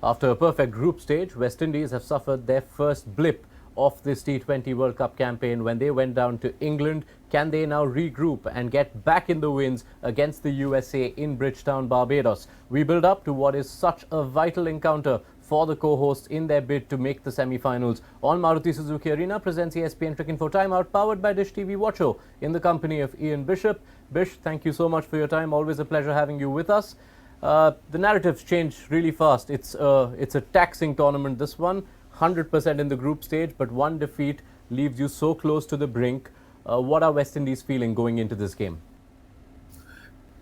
After a perfect group stage, West Indies have suffered their first blip of this T20 World Cup campaign when they went down to England. Can they now regroup and get back in the wins against the USA in Bridgetown, Barbados? We build up to what is such a vital encounter for the co-hosts in their bid to make the semi-finals. On Maruti Suzuki Arena presents ESPNcricinfo Timeout, powered by Dishtv Watcho, in the company of Ian Bishop. Bish, thank you so much for your time. Always a pleasure having you with us. The narratives change really fast. It's a taxing tournament, this one. 100% in the group stage, but one defeat leaves you so close to the brink. What are West Indies feeling going into this game?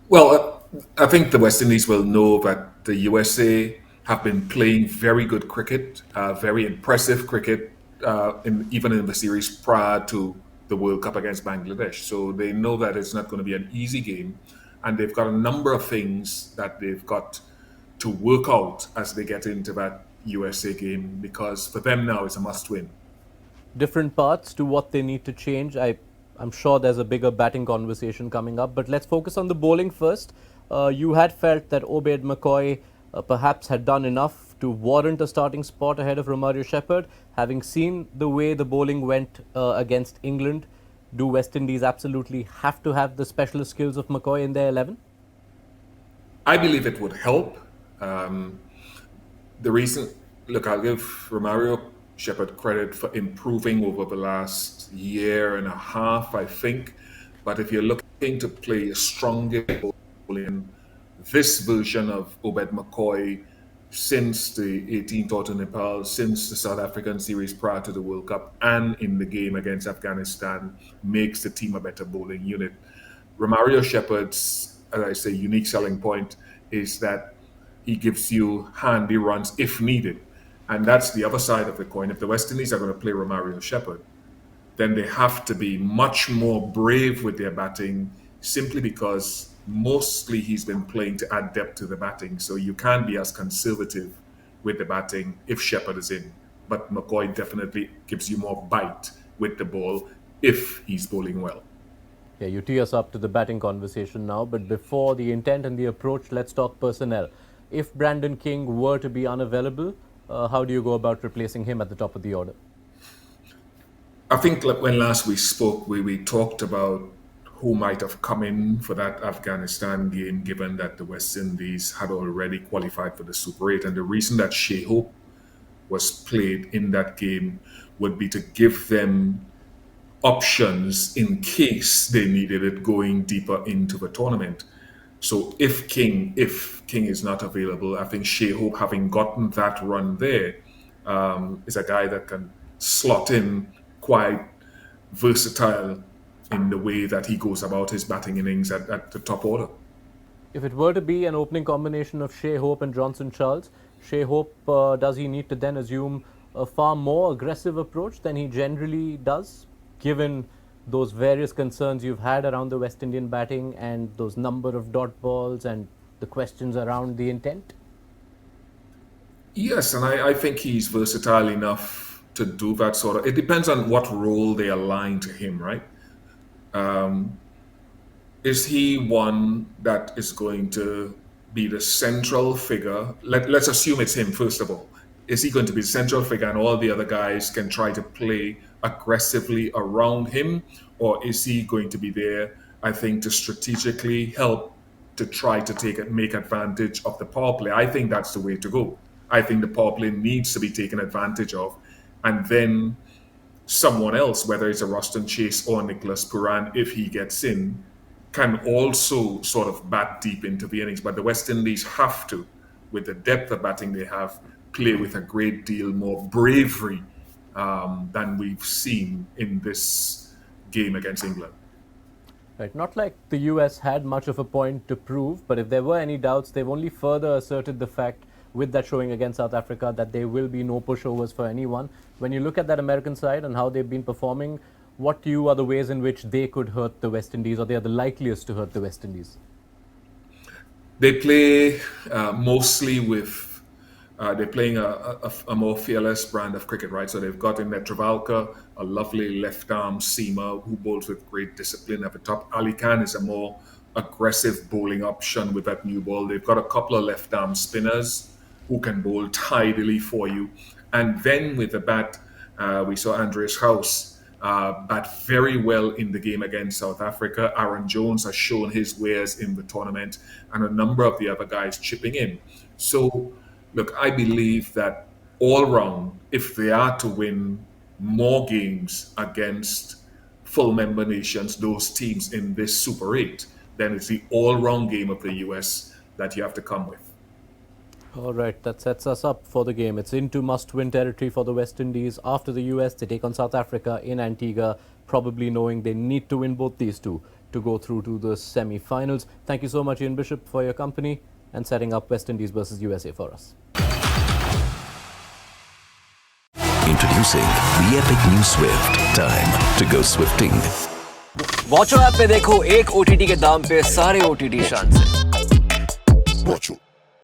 Well, I think the West Indies will know that the USA have been playing very good cricket, very impressive cricket, even in the series prior to the World Cup against Bangladesh. So they know that it's not going to be an easy game. And they've got a number of things that they've got to work out as they get into that USA game, because for them now it's a must win. Different parts to what they need to change. I'm sure there's a bigger batting conversation coming up, but let's focus on the bowling first. You had felt that Obed McCoy perhaps had done enough to warrant a starting spot ahead of Romario Shepherd. Having seen the way the bowling went against England, do West Indies absolutely have to have the specialist skills of McCoy in their 11? I believe it would help. The reason, look, I'll give Romario Shepherd credit for improving over the last year and a half, I think. But if you're looking to play a stronger bowling, this version of Obed McCoy since the 18th tour to Nepal, since the South African series prior to the World Cup, and in the game against Afghanistan, makes the team a better bowling unit. Romario Shepherd's, as I say, unique selling point is that he gives you handy runs if needed. And that's the other side of the coin. If the West Indies are going to play Romario Shepherd, then they have to be much more brave with their batting, simply because mostly he's been playing to add depth to the batting. So you can't be as conservative with the batting if Shepherd is in. But McCoy definitely gives you more bite with the ball if he's bowling well. Yeah, you tee us up to the batting conversation now, but before the intent and the approach, let's talk personnel. If Brandon King were to be unavailable, how do you go about replacing him at the top of the order? I think when last we spoke, we talked about who might have come in for that Afghanistan game, given that the West Indies had already qualified for the Super 8. And the reason that Shea Hope was played in that game would be to give them options in case they needed it going deeper into the tournament. So if King is not available, I think Shea Hope, having gotten that run there, is a guy that can slot in quite versatile in the way that he goes about his batting innings at the top order. If it were to be an opening combination of Shea Hope and Johnson Charles, Shea Hope, does he need to then assume a far more aggressive approach than he generally does, given those various concerns you've had around the West Indian batting and those number of dot balls and the questions around the intent? Yes, and I think he's versatile enough to do that sort of. It depends on what role they align to him, right? Is he one that is going to be the central figure? Let's assume it's him, first of all. Is he going to be the central figure and all the other guys can try to play aggressively around him? Or is he going to be there, I think, to strategically help to try to make advantage of the power play? I think that's the way to go. I think the power play needs to be taken advantage of. And then someone else, whether it's a Ruston Chase or Nicholas Puran, if he gets in, can also sort of bat deep into the innings. But the West Indies have to, with the depth of batting they have, play with a great deal more bravery than we've seen in this game against England. Right, not like the US had much of a point to prove, but if there were any doubts, they've only further asserted the fact with that showing against South Africa that there will be no pushovers for anyone. When you look at that American side and how they've been performing, what to you are the ways in which they could hurt the West Indies, or they are the likeliest to hurt the West Indies? They play mostly with they're playing a more fearless brand of cricket, right? So they've got in there Travalka, a lovely left-arm seamer who bowls with great discipline at the top. Ali Khan is a more aggressive bowling option with that new ball. They've got a couple of left-arm spinners who can bowl tidily for you. And then with the bat, we saw Andreas House bat very well in the game against South Africa. Aaron Jones has shown his wares in the tournament, and a number of the other guys chipping in. So, look, I believe that all round, if they are to win more games against full member nations, those teams in this Super 8, then it's the all-round game of the US that you have to come with. All right, that sets us up for the game. It's into must-win territory for the West Indies. After the US, they take on South Africa in Antigua, probably knowing they need to win both these two to go through to the semi-finals. Thank you so much, Ian Bishop, for your company and setting up West Indies versus USA for us. Introducing the epic new Swift. Time to go swifting. Watcho app पे देखो एक OTT के दाम पे सारे OTT शान से। Watch